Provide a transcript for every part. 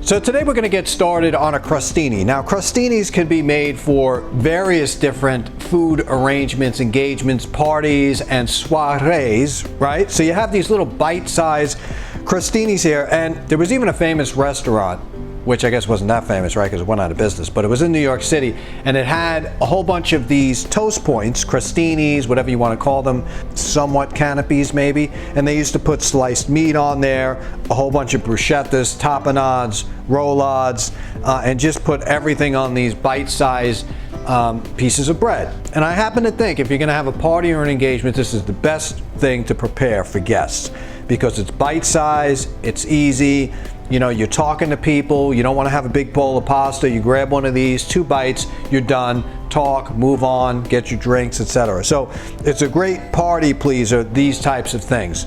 So today we're going to get started on a crostini. Now crostinis can be made for various different food arrangements, engagements, parties, and soirees, right? So you have these little bite-sized crostinis here, and there was even a famous restaurant, which I guess wasn't that famous, right, because it went out of business, but it was in New York City, and it had a whole bunch of these toast points, crostinis, whatever you want to call them, somewhat canopies maybe, and they used to put sliced meat on there, a whole bunch of bruschettas, tapenades, roulades, and just put everything on these bite-sized pieces of bread. And I happen to think if you're going to have a party or an engagement, this is the best thing to prepare for guests because it's bite-sized, it's easy. You know, you're talking to people, you don't want to have a big bowl of pasta, you grab one of these, 2 bites, you're done, talk, move on, get your drinks, etc. So it's a great party pleaser, these types of things.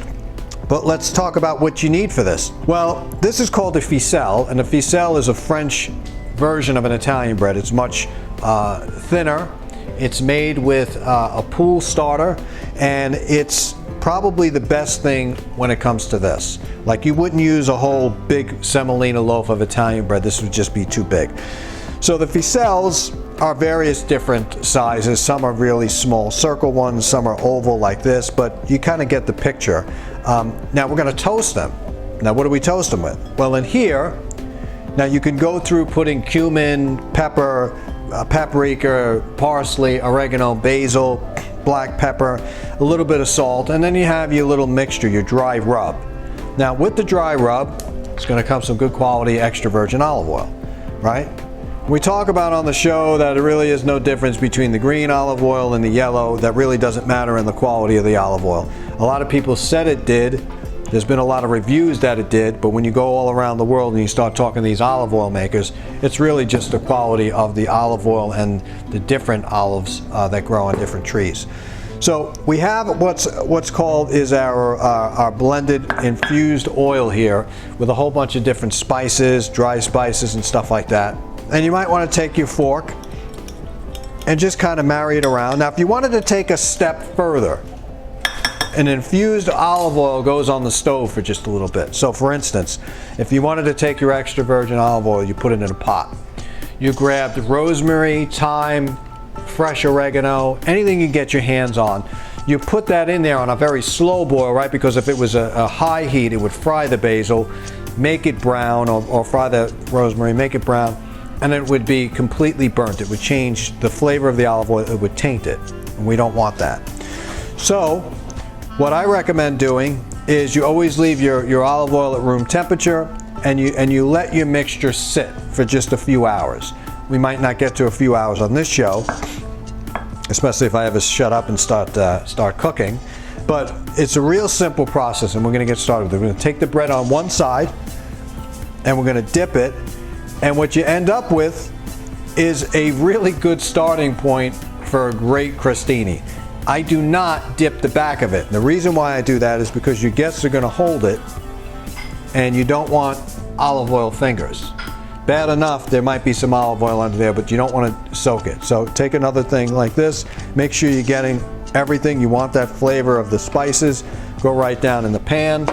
But let's talk about what you need for this. Well, this is called a ficelle, and a ficelle is a French version of an Italian bread. It's much thinner, it's made with a pool starter, and it's probably the best thing when it comes to this. Like you wouldn't use a whole big semolina loaf of Italian bread, this would just be too big. So the ficelles are various different sizes. Some are really small circle ones, some are oval like this, but you kind of get the picture. Now we're going to toast them. Now what do we toast them with? Well, in here, now you can go through putting cumin, pepper, paprika, parsley, oregano, basil, black pepper, a little bit of salt, and then you have your little mixture, your dry rub. Now with the dry rub, it's going to come some good quality extra virgin olive oil, right? We talk about on the show that there really is no difference between the green olive oil and the yellow. That really doesn't matter in the quality of the olive oil. A lot of people said it did. There's been a lot of reviews that it did, but when you go all around the world and you start talking to these olive oil makers, it's really just the quality of the olive oil and the different olives that grow on different trees. So we have what's called is our blended infused oil here with a whole bunch of different spices, dry spices and stuff like that. And you might want to take your fork and just kind of marry it around. Now if you wanted to take a step further, an infused olive oil goes on the stove for just a little bit. So for instance, if you wanted to take your extra virgin olive oil, you put it in a pot. You grabbed rosemary, thyme, fresh oregano, anything you get your hands on. You put that in there on a very slow boil, right? Because if it was a high heat, it would fry the basil, make it brown, or fry the rosemary, make it brown, and it would be completely burnt. It would change the flavor of the olive oil, it would taint it, and we don't want that. So what I recommend doing is you always leave your olive oil at room temperature and you let your mixture sit for just a few hours. We might not get to a few hours on this show, especially if I ever shut up and start cooking, but it's a real simple process and we're going to get started. We're going to take the bread on one side and we're going to dip it, and what you end up with is a really good starting point for a great crostini. I do not dip the back of it. The reason why I do that is because your guests are going to hold it and you don't want olive oil fingers. Bad enough there might be some olive oil under there, but you don't want to soak it. So take another thing like this, make sure you're getting everything. You want that flavor of the spices, go right down in the pan,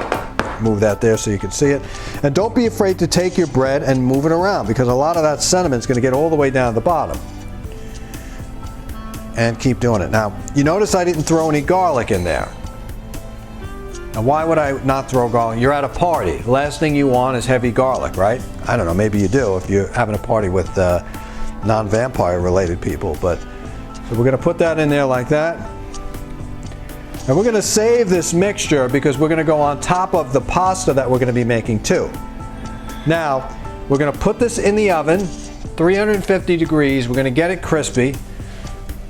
move that there so you can see it. And don't be afraid to take your bread and move it around because a lot of that sediment is going to get all the way down to the bottom. And keep doing it. Now, you notice I didn't throw any garlic in there. Now, why would I not throw garlic? You're at a party. The last thing you want is heavy garlic, right? I don't know, maybe you do if you're having a party with non-vampire related people, but so we're going to put that in there like that. And we're going to save this mixture because we're going to go on top of the pasta that we're going to be making too. Now, we're going to put this in the oven, 350 degrees. We're going to get it crispy.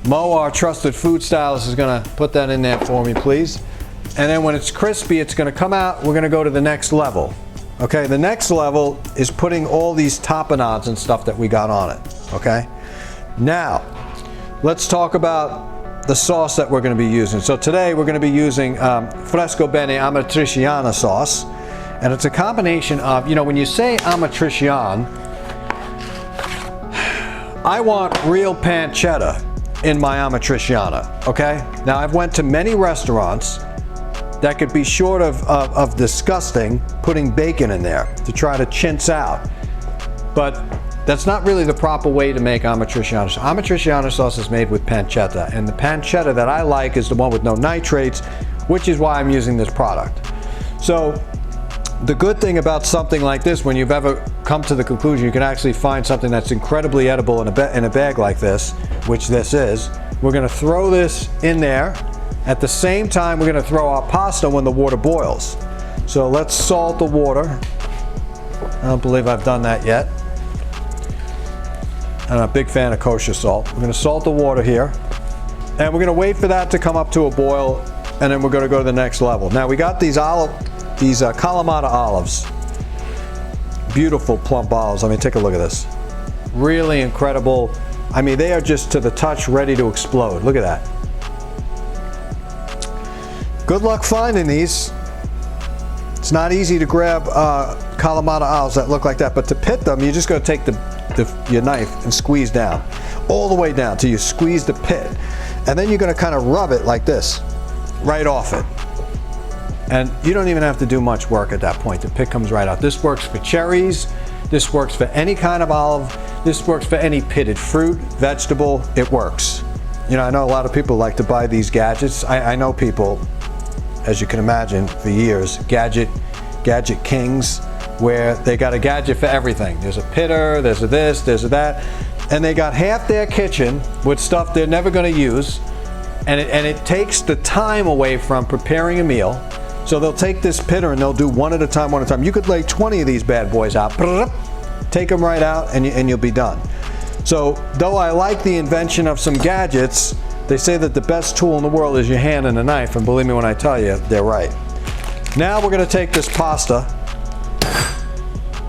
Mo, our trusted food stylist, is going to put that in there for me, please. And then when it's crispy, it's going to come out. We're going to go to the next level. Okay, the next level is putting all these tapenades and stuff that we got on it. Okay, now let's talk about the sauce that we're going to be using. So today we're going to be using Fresco Bene Amatriciana sauce, and it's a combination of, you know, when you say Amatrician, I want real pancetta in my Amatriciana, okay? Now I've went to many restaurants that could be short of disgusting putting bacon in there to try to chintz out But that's not really the proper way to make amatriciana sauce. Amatriciana sauce is made with pancetta, and the pancetta that I like is the one with no nitrates, which is why I'm using this product. So the good thing about something like this, when you've ever come to the conclusion you can actually find something that's incredibly edible in a bag like this, which this is, we're going to throw this in there. At the same time, we're going to throw our pasta when the water boils. So let's salt the water. I don't believe I've done that yet. I'm a big fan of kosher salt. We're going to salt the water here, and we're going to wait for that to come up to a boil, and then we're going to go to the next level. Now we got these Kalamata olives, beautiful plump olives. I mean, take a look at this. Really incredible. I mean, they are just to the touch ready to explode. Look at that. Good luck finding these. It's not easy to grab Kalamata olives that look like that, but to pit them, you just got to take your knife and squeeze down, all the way down till you squeeze the pit. And then you're going to kind of rub it like this, right off it. And you don't even have to do much work at that point. The pit comes right out. This works for cherries. This works for any kind of olive. This works for any pitted fruit, vegetable. It works. You know, I know a lot of people like to buy these gadgets. I know people, as you can imagine, for years, gadget kings, where they got a gadget for everything. There's a pitter, there's a this, there's a that, and they got half their kitchen with stuff they're never going to use, and it takes the time away from preparing a meal. So they'll take this pitter and they'll do one at a time. You could lay 20 of these bad boys out, take them right out, and you'll be done. So though I like the invention of some gadgets, they say that the best tool in the world is your hand and a knife, and believe me when I tell you, they're right. Now we're going to take this pasta.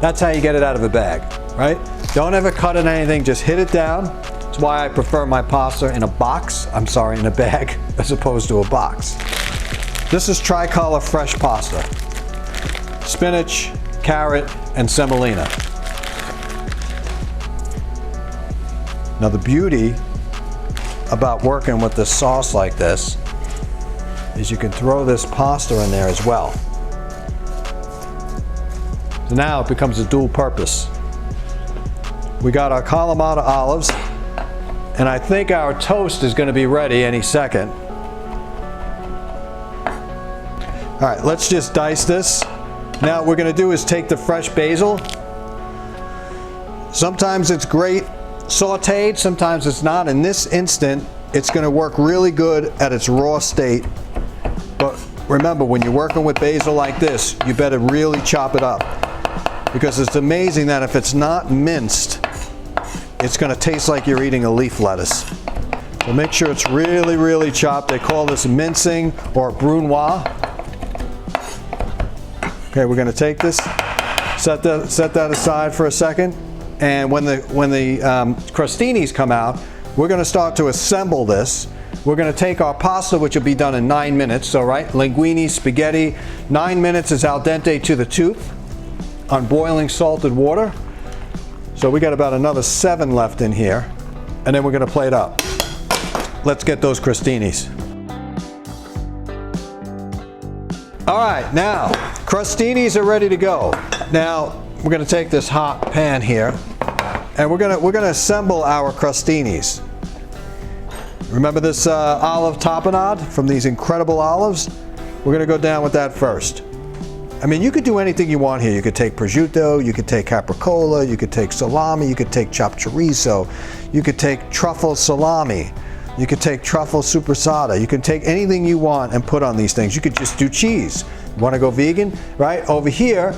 That's how you get it out of a bag, right? Don't ever cut it anything, just hit it down. That's why I prefer my pasta in a box, in a bag, as opposed to a box. This is tricolor fresh pasta. Spinach, carrot, and semolina. Now the beauty about working with this sauce like this is you can throw this pasta in there as well. So now it becomes a dual purpose. We got our Kalamata olives, and I think our toast is going to be ready any second. All right, let's just dice this. Now what we're going to do is take the fresh basil. Sometimes it's great sauteed, sometimes it's not. In this instant, it's going to work really good at its raw state. But remember, when you're working with basil like this, you better really chop it up, because it's amazing that if it's not minced, it's going to taste like you're eating a leaf lettuce. So make sure it's really, really chopped. They call this mincing or brunoise. Okay, we're going to take this, set that aside for a second, and when the crostinis come out, we're going to start to assemble this. We're going to take our pasta, which will be done in 9 minutes. So, right, linguine, spaghetti, 9 minutes is al dente to the tooth on boiling salted water. So we got about another 7 left in here, and then we're going to plate up. Let's get those crostinis. All right, now crostinis are ready to go. Now we're going to take this hot pan here, and we're going to assemble our crostinis. Remember this olive tapenade from these incredible olives? We're going to go down with that first. I mean, you could do anything you want here. You could take prosciutto, you could take capricola, you could take salami, you could take chopped chorizo, you could take truffle salami, you could take truffle supersada. You can take anything you want and put on these things. You could just do cheese. You want to go vegan, right? Over here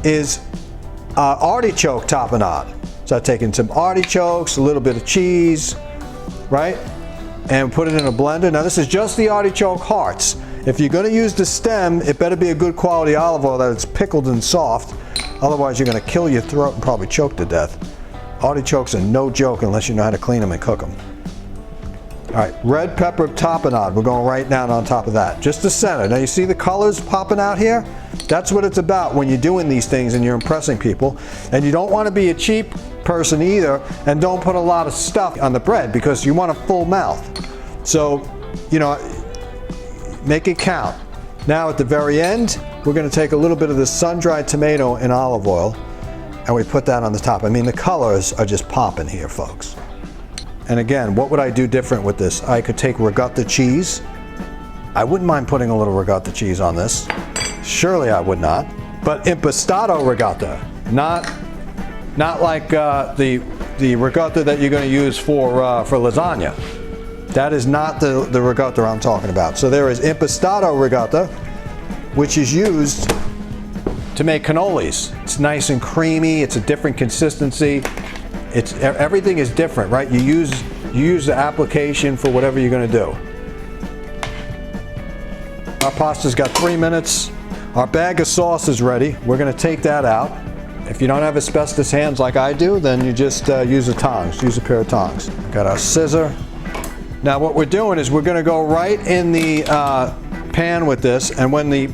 is artichoke tapenade. So I've taken some artichokes, a little bit of cheese, right? And put it in a blender. Now this is just the artichoke hearts. If you're going to use the stem, it better be a good quality olive oil that it's pickled and soft. Otherwise you're going to kill your throat and probably choke to death. Artichokes are no joke unless you know how to clean them and cook them. All right, red pepper tapenade. We're going right down on top of that. Just the center. Now you see the colors popping out here? That's what it's about when you're doing these things and you're impressing people. And you don't want to be a cheap person either, and don't put a lot of stuff on the bread because you want a full mouth. So, you know, make it count. Now at the very end, we're going to take a little bit of the sun-dried tomato in olive oil, and we put that on the top. I mean, the colors are just popping here, folks. And again, what would I do different with this? I could take ricotta cheese. I wouldn't mind putting a little ricotta cheese on this. Surely I would not. But impastato ricotta, not like the ricotta that you're going to use for lasagna. That is not the ricotta I'm talking about. So there is impastato ricotta, which is used to make cannolis. It's nice and creamy. It's a different consistency. Everything is different, right? You use the application for whatever you're going to do. Our pasta's got 3 minutes. Our bag of sauce is ready. We're going to take that out. If you don't have asbestos hands like I do, then you just use the tongs. Use a pair of tongs. Got our scissor. Now what we're doing is we're going to go right in the pan with this, and when the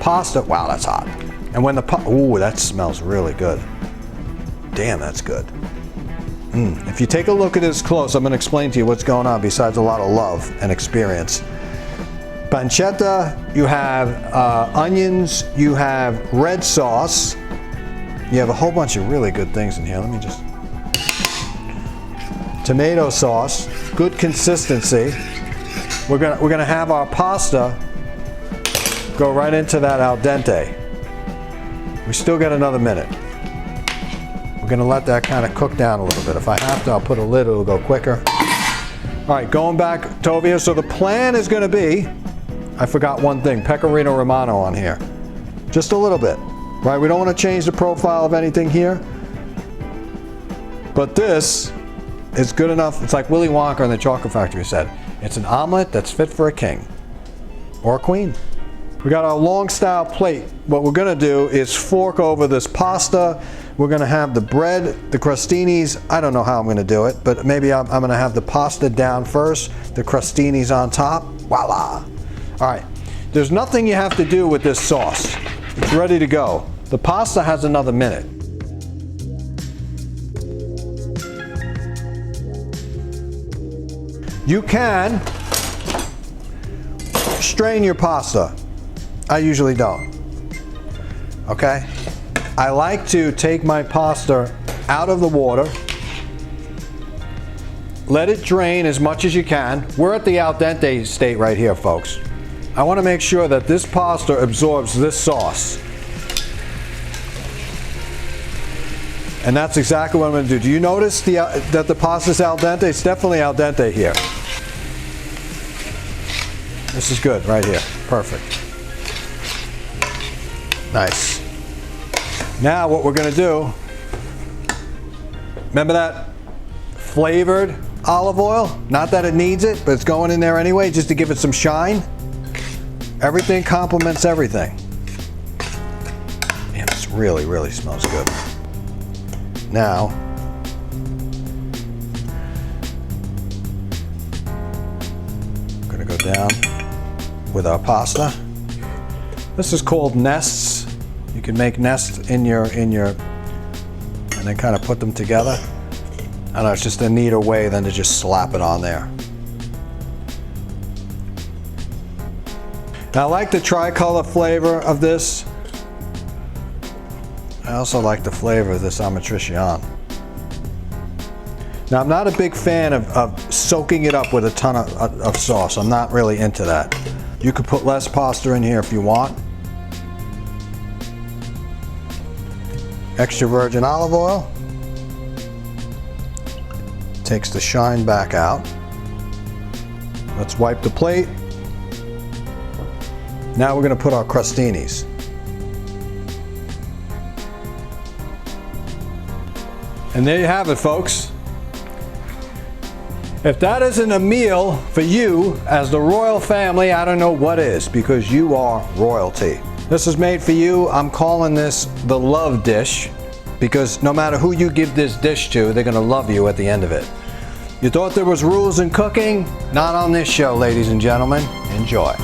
pasta, wow, that's hot. And when ooh, that smells really good. Damn, that's good. If you take a look at this close, I'm going to explain to you what's going on besides a lot of love and experience. Pancetta, you have onions, you have red sauce, you have a whole bunch of really good things in here. Let me just... Tomato sauce, good consistency. We're gonna have our pasta go right into that al dente. We still got another minute. We're gonna let that kind of cook down a little bit. If I have to, I'll put a lid, it'll go quicker. All right, going back to over here. So the plan is gonna be, I forgot one thing, pecorino romano on here. Just a little bit, right? We don't want to change the profile of anything here. But this is good enough. It's like Willy Wonka in the Chocolate Factory said. It's an omelet that's fit for a king or a queen. We got our long style plate. What we're gonna do is fork over this pasta. We're gonna have the bread, the crostinis. I don't know how I'm gonna do it, but maybe I'm gonna have the pasta down first, the crostinis on top. Voila. All right, there's nothing you have to do with this sauce. It's ready to go. The pasta has another minute. You can strain your pasta. I usually don't. Okay? I like to take my pasta out of the water, let it drain as much as you can. We're at the al dente state right here, folks. I want to make sure that this pasta absorbs this sauce. And that's exactly what I'm going to do. Do you notice that the pasta's al dente? It's definitely al dente here. This is good right here. Perfect. Nice. Now what we're going to do, remember that flavored olive oil? Not that it needs it, but it's going in there anyway just to give it some shine. Everything complements everything. Man, this really, really smells good. Now, I'm gonna go down with our pasta. This is called nests. You can make nests in your, and then kind of put them together. I know, it's just a neater way than to just slap it on there. Now, I like the tricolor flavor of this. I also like the flavor of this amatrician. Now, I'm not a big fan of soaking it up with a ton of sauce. I'm not really into that. You could put less pasta in here if you want. Extra virgin olive oil. Takes the shine back out. Let's wipe the plate. Now we're going to put our crostinis. And there you have it, folks. If that isn't a meal for you as the royal family, I don't know what is, because you are royalty. This is made for you. I'm calling this the love dish, because no matter who you give this dish to, they're going to love you at the end of it. You thought there was rules in cooking? Not on this show, ladies and gentlemen. Enjoy.